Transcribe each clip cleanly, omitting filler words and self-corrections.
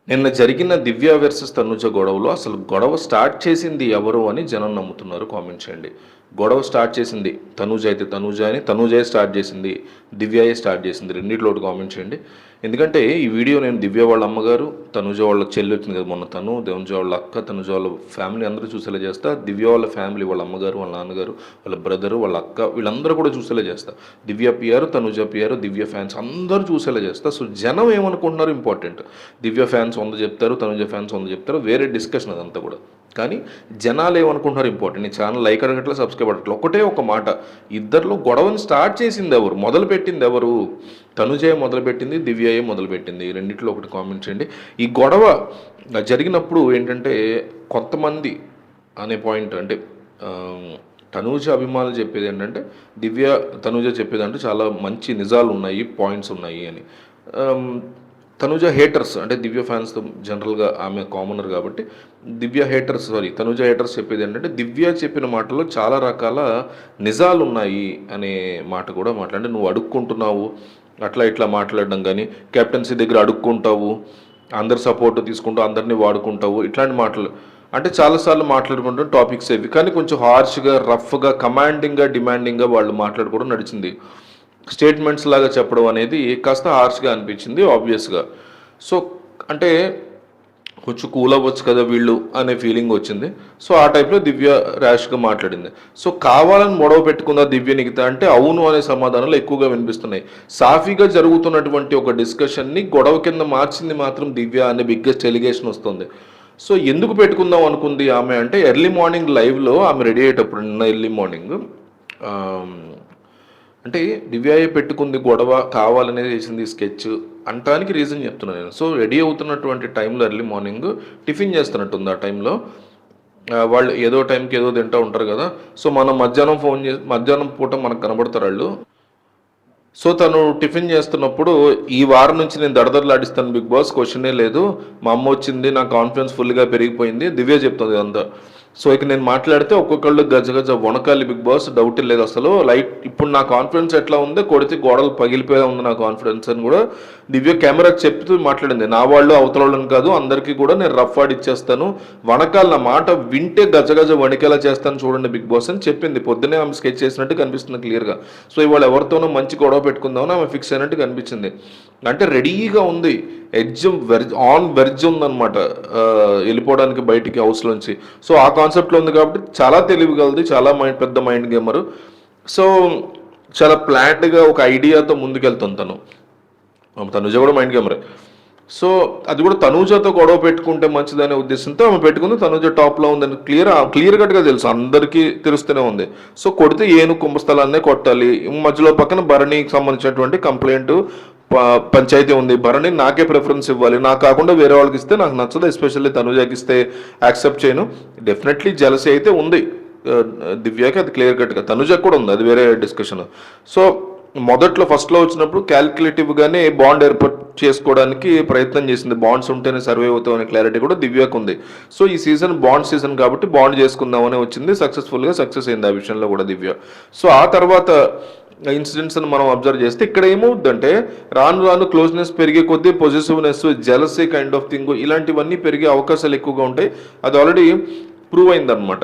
నిన్న జరిగిన 'దివ్య వర్సెస్ తనుజ' గొడవలో అసలు గొడవ స్టార్ట్ చేసింది ఎవరు అని జనం నమ్ముతున్నారు? కామెంట్ చేయండి. గొడవ స్టార్ట్ చేసింది తనూజ అయితే తనూజ అని, తనూజే స్టార్ట్ చేసింది, దివ్యయే స్టార్ట్ చేసింది. రెండిట్లో ఒకటి కామెంట్ చేయండి. ఎందుకంటే ఈ వీడియో నేను దివ్య వాళ్ళ అమ్మగారు, తనూజ వాళ్ళ చెల్లి వచ్చింది కదా మొన్న, తనూజ వాళ్ళ అక్క, తనూజ వాళ్ళ ఫ్యామిలీ అందరూ చూసేలా చేస్తా. దివ్య వాళ్ళ ఫ్యామిలీ, వాళ్ళ అమ్మగారు, వాళ్ళ నాన్నగారు, వాళ్ళ బ్రదరు, వాళ్ళ అక్క, వీళ్ళందరూ కూడా చూసేలా చేస్తా. దివ్య పిఆర్, తనూజ పిఆర్, దివ్య ఫ్యాన్స్ అందరూ చూసేలా చేస్తా. సో జనం ఏమనుకుంటున్నారు ఇంపార్టెంట్. దివ్య ఫ్యాన్స్ 100 చెప్తారు, తనూజ ఫ్యాన్స్ 100 చెప్తారు, వేరే డిస్కషన్ అదంతా కూడా. కానీ జనాలు ఏమనుకుంటున్నారు ఇంపార్టెంట్. నీ ఛానల్ లైక్ అడగట్లా, సబ్స్క్రైబ్ అడగట్లా. ఒకటే ఒక మాట, ఇద్దరిలో గొడవని స్టార్ట్ చేసింది ఎవరు, మొదలుపెట్టింది ఎవరు? తనుజే మొదలుపెట్టింది, దివ్యయే మొదలుపెట్టింది. రెండిట్లో ఒకటి కామెంట్ చేయండి. ఈ గొడవ జరిగినప్పుడు ఏంటంటే కొంతమంది అనే పాయింట్ అంటే తనూజ అభిమానులు చెప్పేది ఏంటంటే తనూజ చెప్పేదంటే చాలా మంచి నిజాలు ఉన్నాయి, పాయింట్స్ ఉన్నాయి అని. తనూజ హేటర్స్ అంటే దివ్య ఫ్యాన్స్ జనరల్గా ఆమె కామనర్ కాబట్టి తనూజ హేటర్స్ చెప్పేది ఏంటంటే దివ్య చెప్పిన మాటల్లో చాలా రకాల నిజాలు ఉన్నాయి అనే మాట కూడా మాట్లాడి, నువ్వు అడుక్కుంటున్నావు అట్లా ఇట్లా మాట్లాడడం, కానీ కెప్టెన్సీ దగ్గర అడుక్కుంటావు, అందరి సపోర్ట్ తీసుకుంటూ అందరినీ వాడుకుంటావు, ఇట్లాంటి మాటలు అంటే చాలాసార్లు మాట్లాడుకుంటూ టాపిక్స్ ఇవి. కానీ కొంచెం హార్ష్గా, రఫ్గా, కమాండింగ్గా, డిమాండింగ్గా వాళ్ళు మాట్లాడుకోవడం నడిచింది. స్టేట్మెంట్స్ లాగా చెప్పడం అనేది కాస్త హార్ష్గా అనిపించింది ఆబ్వియస్గా. సో అంటే కొంచెం కూల్ అవ్వచ్చు కదా వీళ్ళు అనే ఫీలింగ్ వచ్చింది. సో ఆ టైప్లో దివ్య ర్యాష్గా మాట్లాడింది. సో కావాలని గొడవ పెట్టుకుందా దివ్య నిగితా అంటే అవును అనే సమాధానాలు ఎక్కువగా వినిపిస్తున్నాయి. సాఫీగా జరుగుతున్నటువంటి ఒక డిస్కషన్ని గొడవ కింద మార్చింది మాత్రం దివ్య అనే బిగ్గెస్ట్ ఎలిగేషన్ వస్తుంది. సో ఎందుకు పెట్టుకుందాం అనుకుంది ఆమె అంటే ఎర్లీ మార్నింగ్ లైవ్లో ఆమె రెడీ అయ్యేటప్పుడు, నిన్న ఎర్లీ మార్నింగ్ అంటే దివ్యాయే పెట్టుకుంది గొడవ, కావాలనే చేసింది స్కెచ్ అంటానికి రీజన్ చెప్తున్నాను నేను. సో రెడీ అవుతున్నటువంటి టైంలో ఎర్లీ మార్నింగ్ టిఫిన్ చేస్తున్నట్టుంది. ఆ టైంలో వాళ్ళు ఏదో టైంకి ఏదో తింటూ ఉంటారు కదా. సో మనం మధ్యాహ్నం పూట మనకు కనబడతారు వాళ్ళు. సో తను టిఫిన్ చేస్తున్నప్పుడు ఈ వారం నుంచి నేను దడదడలాడిస్తాను బిగ్ బాస్, క్వశ్చనే లేదు, మా అమ్మ వచ్చింది, నా కాన్ఫిడెన్స్ ఫుల్గా పెరిగిపోయింది, దివ్య చెప్తుంది అంతా. సో ఇక నేను మాట్లాడితే ఒక్కొక్కళ్ళు గజ వణకాలి బిగ్ బాస్, డౌట్ లేదు అసలు. ఇప్పుడు నా కాన్ఫిడెన్స్ ఎట్లా ఉందో, కొడితే గోడలు పగిలిపోయే ఉంది నా కాన్ఫిడెన్స్ అని కూడా దివ్య కెమెరా చెప్తూ మాట్లాడింది. నా వాళ్ళు అవతల వాళ్ళని కాదు, అందరికీ కూడా నేను రఫ్ ఆడి ఇచ్చేస్తాను, వణకాలి, నా మాట వింటే గజ వణికేలా చేస్తాను చూడండి బిగ్ బాస్ అని చెప్పింది. పొద్దునే ఆమె స్కెచ్ చేసినట్టు కనిపిస్తుంది క్లియర్గా. సో ఇవాళ ఎవరితోనో మంచి గొడవ పెట్టుకుందామని ఆమె ఫిక్స్ అయినట్టు కనిపించింది. అంటే రెడీగా ఉంది, వెర్జ్ ఉందన్నమాట వెళ్ళిపోవడానికి బయటికి హౌస్లోంచి. సో ఆ కాన్సెప్ట్లో ఉంది కాబట్టి చాలా తెలివిగలది, చాలా పెద్ద మైండ్ గేమరు. సో చాలా ప్లాన్డ్గా ఒక ఐడియాతో ముందుకెళ్తుంది తనుజ కూడా మైండ్ గేమరే. సో అది కూడా తనూజతో గొడవ పెట్టుకుంటే మంచిదనే ఉద్దేశంతో ఆమె పెట్టుకుంది. తనూజ టాప్లో ఉందని క్లియర్ కట్గా తెలుసు, అందరికీ తెలుస్తూనే ఉంది. సో కొడితే కుంభస్థలాన్నే కొట్టాలి. మధ్యలో పక్కన భరణికి సంబంధించినటువంటి కంప్లైంట్ పంచాయతీ ఉంది, భరణి నాకే ప్రిఫరెన్స్ ఇవ్వాలి, నాకు కాకుండా వేరే వాళ్ళకి ఇస్తే నాకు నచ్చదు, ఎస్పెషల్లీ తనూజకి ఇస్తే యాక్సెప్ట్ చేయను. డెఫినెట్లీ జలసీ అయితే ఉంది దివ్యకి, అది క్లియర్ కట్గా. తనూజకి కూడా ఉంది, అది వేరే డిస్కషన్. సో మొదట్లో ఫస్ట్లో వచ్చినప్పుడు క్యాల్కులేటివ్గానే బాండ్ ఏర్పాటు చేసుకోవడానికి ప్రయత్నం చేసింది, బాండ్స్ ఉంటేనే సర్వే అవుతాం అనే క్లారిటీ కూడా దివ్యకు ఉంది. సో ఈ సీజన్ బాండ్ సీజన్ కాబట్టి బాండ్ చేసుకుందామని వచ్చింది, సక్సెస్ఫుల్గా సక్సెస్ అయింది ఆ విషయంలో కూడా దివ్య. సో ఆ తర్వాత ఇన్సిడెంట్స్ మనం అబ్జర్వ్ చేస్తే ఇక్కడ ఏమవుతుందంటే రాను రాను క్లోజ్నెస్ పెరిగే కొద్దీ positiveness, jealousy kind of thing ఇలాంటివన్నీ పెరిగే అవకాశాలు ఎక్కువగా ఉంటాయి. అది ఆల్రెడీ ప్రూవ్ అయిందనమాట.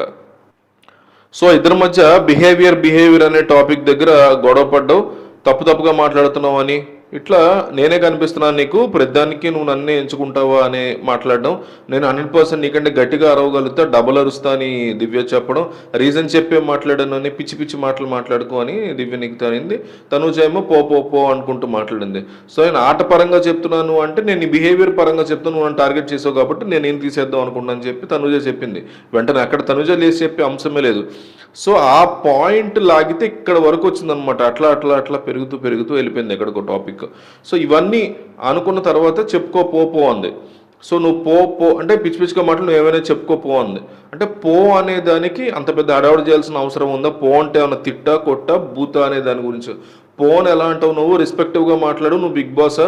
సో ఇద్దరి మధ్య బిహేవియర్ అనే టాపిక్ దగ్గర గొడవ పడ్డావు, తప్పుగా మాట్లాడుతున్నావు అని, ఇట్లా నేనే కనిపిస్తున్నాను నీకు, ప్రతిదానికి నువ్వు నన్నే ఎంచుకుంటావా అని మాట్లాడడం, నేను 100% నీకంటే గట్టిగా అరవగలుగుతా, డబల్ అరుస్తా అని దివ్య చెప్పడం, రీజన్ చెప్పే మాట్లాడాను అని పిచ్చి మాటలు మాట్లాడుకో అని దివ్య నీకు తనింది. తనూజ ఏమో పో అనుకుంటూ మాట్లాడింది. సో నేను ఆట పరంగా చెప్తున్నాను అంటే నేను నీ బిహేవియర్ పరంగా చెప్తాను, నువ్వు నన్ను టార్గెట్ చేసావు కాబట్టి నేను ఏం తీసేద్దాం అనుకున్నాను చెప్పి తనూజ చెప్పింది. వెంటనే అక్కడ తనూజ లేచి చెప్పే అంశమే లేదు. సో ఆ పాయింట్ లాగితే ఇక్కడ వరకు వచ్చిందనమాట. అట్లా పెరుగుతూ వెళ్ళిపోయింది ఎక్కడికో టాపిక్. సో ఇవన్నీ అనుకున్న తర్వాత చెప్పుకో అంది. సో నువ్వు పో అంటే పిచ్చిగా మాటలు నువ్వు ఏమైనా చెప్పుకో అంది. అంటే పో అనే దానికి అంత పెద్ద అడవాడు చేయాల్సిన అవసరం ఉందా? పో అంటే ఏమన్నా తిట్ట కొట్ట బూత అనే దాని గురించి. పోని ఎలా అంటావు నువ్వు, రెస్పెక్టివ్గా మాట్లాడు, నువ్వు బిగ్ బాసా,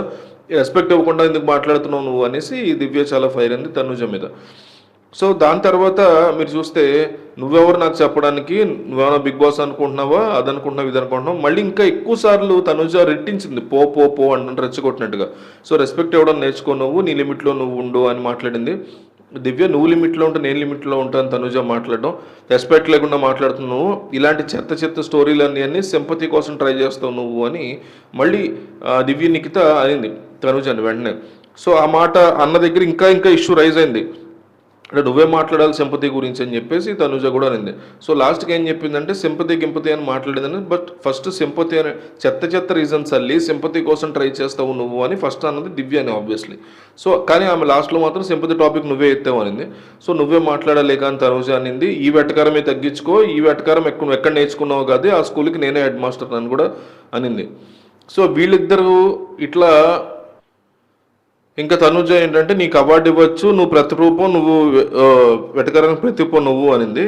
రెస్పెక్ట్ ఇవ్వకుండా ఎందుకు మాట్లాడుతున్నావు నువ్వు అనేసి దివ్య చాలా ఫైర్ అయింది తనుజ మీద. సో దాని తర్వాత మీరు చూస్తే నువ్వెవరు నాకు చెప్పడానికి, నువ్వేమైనా బిగ్ బాస్ అనుకుంటున్నావా, అది అనుకుంటున్నావు, ఇది అనుకుంటున్నావు, మళ్ళీ ఇంకా ఎక్కువ సార్లు తనుజ రెట్టించింది, పో పో పో అంటే రెచ్చగొట్టినట్టుగా. సో రెస్పెక్ట్ ఇవ్వడం నేర్చుకో, నువ్వు నీ లిమిట్లో నువ్వు ఉండు అని మాట్లాడింది. దివ్య నువ్వు లిమిట్లో ఉంటే నేను లిమిట్లో ఉంటాను తనుజ మాట్లాడడం, రెస్పెక్ట్ లేకుండా మాట్లాడుతున్నావు, ఇలాంటి చెత్త చెత్త స్టోరీలన్నీ అన్నీ సింపతి కోసం ట్రై చేస్తావు నువ్వు అని మళ్ళీ దివ్య నిఖిత అనింది తనుజని వెంటనే. సో ఆ మాట అన్న దగ్గర ఇంకా ఇంకా ఇష్యూ రైజ్ అయింది. అంటే నువ్వే మాట్లాడాలి సింపతి గురించి అని చెప్పేసి తనుజ కూడా అనింది. సో లాస్ట్కి ఏం చెప్పిందంటే సింపతి గింపతి అని మాట్లాడేదని, బట్ ఫస్ట్ సింపతి అని చెత్త చెత్త రీజన్స్ అల్లి సింపతి కోసం ట్రై చేస్తావు నువ్వు అని ఫస్ట్ అన్నది దివ్య అని ఆబ్వియస్లీ. సో కానీ ఆమె లాస్ట్లో మాత్రం సింపతి టాపిక్ నువ్వే ఎత్తావు అనింది. సో నువ్వే మాట్లాడలేక అని తనుజ అనింది. ఈ వెటకారమే తగ్గించుకో, ఈ వెటకారం ఎక్కడ నేర్చుకున్నావు కాదు, ఆ స్కూల్కి నేనే హెడ్ మాస్టర్ అని కూడా అనింది. సో వీళ్ళిద్దరూ ఇట్లా ఇంకా తనుజ ఏంటంటే నీకు అవార్డు ఇవ్వచ్చు, నువ్వు ప్రతిరూపం, నువ్వు వెటకరానికి ప్రతిరూపం నువ్వు అనింది.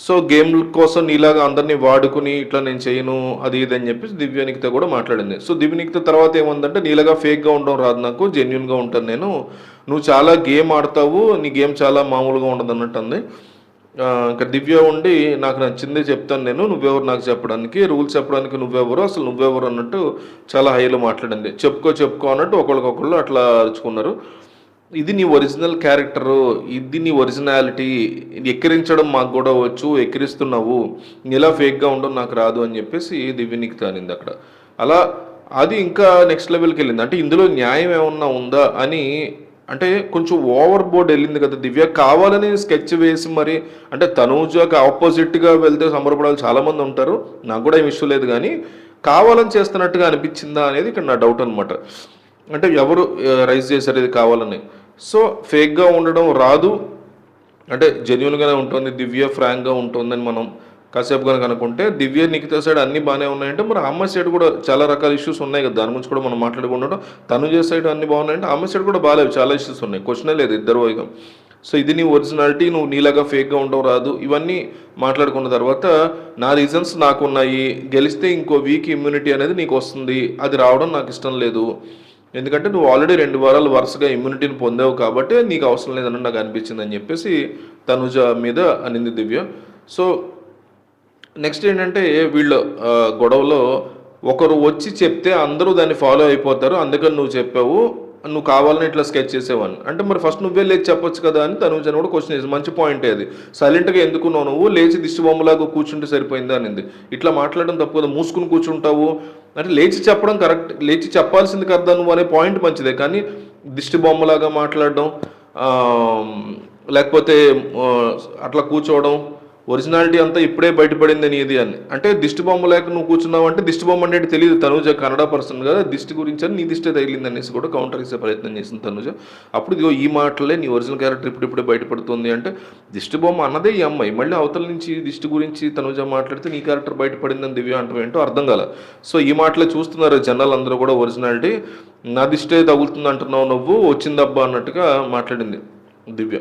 సో గేమ్ కోసం నీలాగా అందరినీ వాడుకుని ఇట్లా నేను చేయను అది ఇది అని చెప్పేసి దివ్యనికిత కూడా మాట్లాడింది. సో దివ్యనికిత తర్వాత ఏముందంటే నీలాగా ఫేక్గా ఉండడం రాదు, నాకు జెన్యున్గా ఉంటాను నేను, నువ్వు చాలా గేమ్ ఆడతావు, నీ గేమ్ చాలా మామూలుగా ఉండదు అన్నట్టు అంది. ఇంకా దివ్య ఉండి నాకు నచ్చిందే చెప్తాను నేను, నువ్వెవరు నాకు చెప్పడానికి, రూల్స్ చెప్పడానికి నువ్వెవరు, అసలు నువ్వెవరు అన్నట్టు చాలా హైలో మాట్లాడింది. చెప్పుకో అన్నట్టు ఒకళ్ళకొకళ్ళు అట్లా అరుచుకున్నారు. ఇది నీ ఒరిజినల్ క్యారెక్టరు, ఇది నీ ఒరిజినాలిటీ, ఎక్కిరించడం మాకు కూడా వచ్చు, ఎక్కిరిస్తున్నావు, ఇలా ఫేక్గా ఉండడం నాకు రాదు అని చెప్పేసి దివ్యనికి తానింది అక్కడ. అలా అది ఇంకా నెక్స్ట్ లెవెల్కి వెళ్ళింది. అంటే ఇందులో న్యాయం ఏమన్నా ఉందా అని, అంటే కొంచెం ఓవర్ బోర్డ్ వెళ్ళింది కదా దివ్య. కావాలని స్కెచ్ వేసి మరి, అంటే తనూజకి ఆపోజిట్గా వెళ్తే సంబరపడాలి చాలామంది ఉంటారు, నాకు కూడా ఏం ఇష్యూ లేదు, కానీ కావాలని చేస్తున్నట్టుగా అనిపించిందా అనేది ఇక్కడ నా డౌట్ అనమాట. అంటే ఎవరు రైజ్ చేశారు ఇది కావాలని. సో ఫేక్గా ఉండడం రాదు, అంటే జెన్యున్గానే ఉంటుంది దివ్య, ఫ్రాంక్గా ఉంటుందని మనం కాసేపు కనుక అనుకుంటే, దివ్య నిఖిత సైడ్ అన్నీ బాగానే ఉన్నాయంటే మరి అమ్మాయి సైడ్ కూడా చాలా రకాల ఇష్యూస్ ఉన్నాయి కదా, దాని గురించి కూడా మనం మాట్లాడుకుంటాం. తనుజ సైడ్ అన్ని బాగున్నాయంటే అమ్మాయి సైడ్ కూడా బాగాలేవు, చాలా ఇష్యూస్ ఉన్నాయి, క్వశ్చనే లేదు ఇద్దరు వైగం. సో ఇది నీ ఒరిజినాలిటీ, నువ్వు నీలాగా ఫేక్గా ఉండవు రాదు, ఇవన్నీ మాట్లాడుకున్న తర్వాత నా రీజన్స్ నాకున్నాయి, గెలిస్తే ఇంకో వీక్ ఇమ్యూనిటీ అనేది నీకు వస్తుంది, అది రావడం నాకు ఇష్టం లేదు, ఎందుకంటే నువ్వు ఆల్రెడీ 2 వారాలు వరుసగా ఇమ్యూనిటీని పొందావు కాబట్టి నీకు అవసరం లేదని నాకు అనిపించింది అని చెప్పేసి తనుజ మీద అనింది దివ్య. సో నెక్స్ట్ ఏంటంటే వీళ్ళు గొడవలో ఒకరు వచ్చి చెప్తే అందరూ దాన్ని ఫాలో అయిపోతారు, అందుకని నువ్వు చెప్పావు, నువ్వు కావాలని ఇట్లా స్కెచ్ చేసేవాడిని అంటే మరి ఫస్ట్ నువ్వే లేచి చెప్పొచ్చు కదా అని తనుజని కూడా క్వశ్చన్ చేసి, మంచి పాయింటే అది, సైలెంట్గా ఎందుకున్నావు నువ్వు, లేచి దిష్టి బొమ్మలాగా కూర్చుంటే సరిపోయిందా అనింది. ఇట్లా మాట్లాడడం తప్పు కదా, మూసుకుని కూర్చుంటావు అంటే లేచి చెప్పడం కరెక్ట్, లేచి చెప్పాల్సింది కదా నువ్వు అనే పాయింట్ మంచిదే, కానీ దిష్టి బొమ్మలాగా మాట్లాడడం, లేకపోతే అట్లా కూర్చోవడం, ఒరిజినాలిటీ అంతా ఇప్పుడే బయటపడింది నీది అని, అంటే దిష్టి బొమ్మ లేక నువ్వు కూర్చున్నావు అంటే దిష్టి బొమ్మ అంటే తెలియదు, తనుజ కన్నడ పర్సన్ కదా, దిష్టి గురించి అని నీ దిష్టి తగిలింది అనేసి కూడా కౌంటర్ ఇచ్చే ప్రయత్నం చేసింది తనుజ. అప్పుడు ఇదిగో ఈ మాటలే నీ ఒరిజినల్ క్యారెక్టర్ ఇప్పుడిప్పుడే బయటపడుతుంది అంటే, దిష్టి బొమ్మ అన్నదే ఈ అమ్మాయి, మళ్ళీ అవతల నుంచి దిష్టి గురించి తనుజ మాట్లాడితే నీ క్యారెక్టర్ బయటపడిందని దివ్య అంటే ఏంటో అర్థం కాల. సో ఈ మాటలే చూస్తున్నారు జనాలు అందరూ కూడా, ఒరిజినాలిటీ నా దిష్టే తగులుతుంది అంటున్నావు నువ్వు, వచ్చిందబ్బా అన్నట్టుగా మాట్లాడింది దివ్య.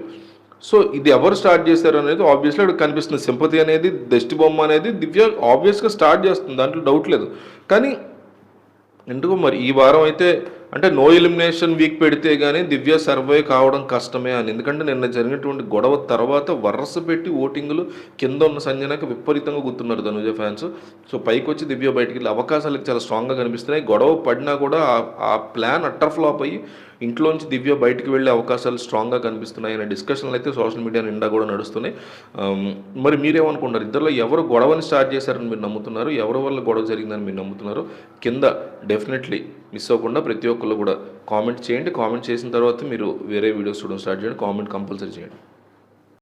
సో ఇది ఎవరు స్టార్ట్ చేశారు అనేది ఆబ్వియస్లీ అక్కడ కనిపిస్తుంది. సింపతి అనేది, దిష్టి బొమ్మ అనేది దివ్య ఆబ్వియస్గా స్టార్ట్ చేస్తుంది, దాంట్లో డౌట్ లేదు. కానీ ఎందుకు మరి ఈ వారం అయితే అంటే నో ఎలిమినేషన్ వీక్ పెడితే కానీ దివ్య సర్వే కావడం కష్టమే అని, ఎందుకంటే నిన్న జరిగినటువంటి గొడవ తర్వాత వరుస పెట్టి ఓటింగ్లు కింద ఉన్న సంజనకి విపరీతంగా గుర్తున్నారు ధనుజ ఫ్యాన్స్. సో పైకి వచ్చి దివ్య బయటికి వెళ్ళి అవకాశాలు చాలా స్ట్రాంగ్గా కనిపిస్తున్నాయి. గొడవ పడినా కూడా ఆ ప్లాన్ అట్టర్ ఫ్లాప్ అయ్యి ఇంట్లోంచి దివ్య బయటికి వెళ్ళే అవకాశాలు స్ట్రాంగ్గా కనిపిస్తున్నాయి అనే డిస్కషన్లు అయితే సోషల్ మీడియా నిండా కూడా నడుస్తున్నాయి. మరి మీరేమనుకుంటారు, ఇద్దరిలో ఎవరు గొడవని స్టార్ట్ చేశారని మీరు నమ్ముతున్నారు, ఎవరి వల్ల గొడవ జరిగిందని మీరు నమ్ముతున్నారు? కింద డెఫినెట్లీ మిస్ అవ్వకుండా ప్రతి ఒక్కళ్ళు కూడా కామెంట్ చేయండి. కామెంట్ చేసిన తర్వాత మీరు వేరే వీడియోస్ చూడడం స్టార్ట్ చేయండి. కామెంట్ కంపల్సరీ చేయండి.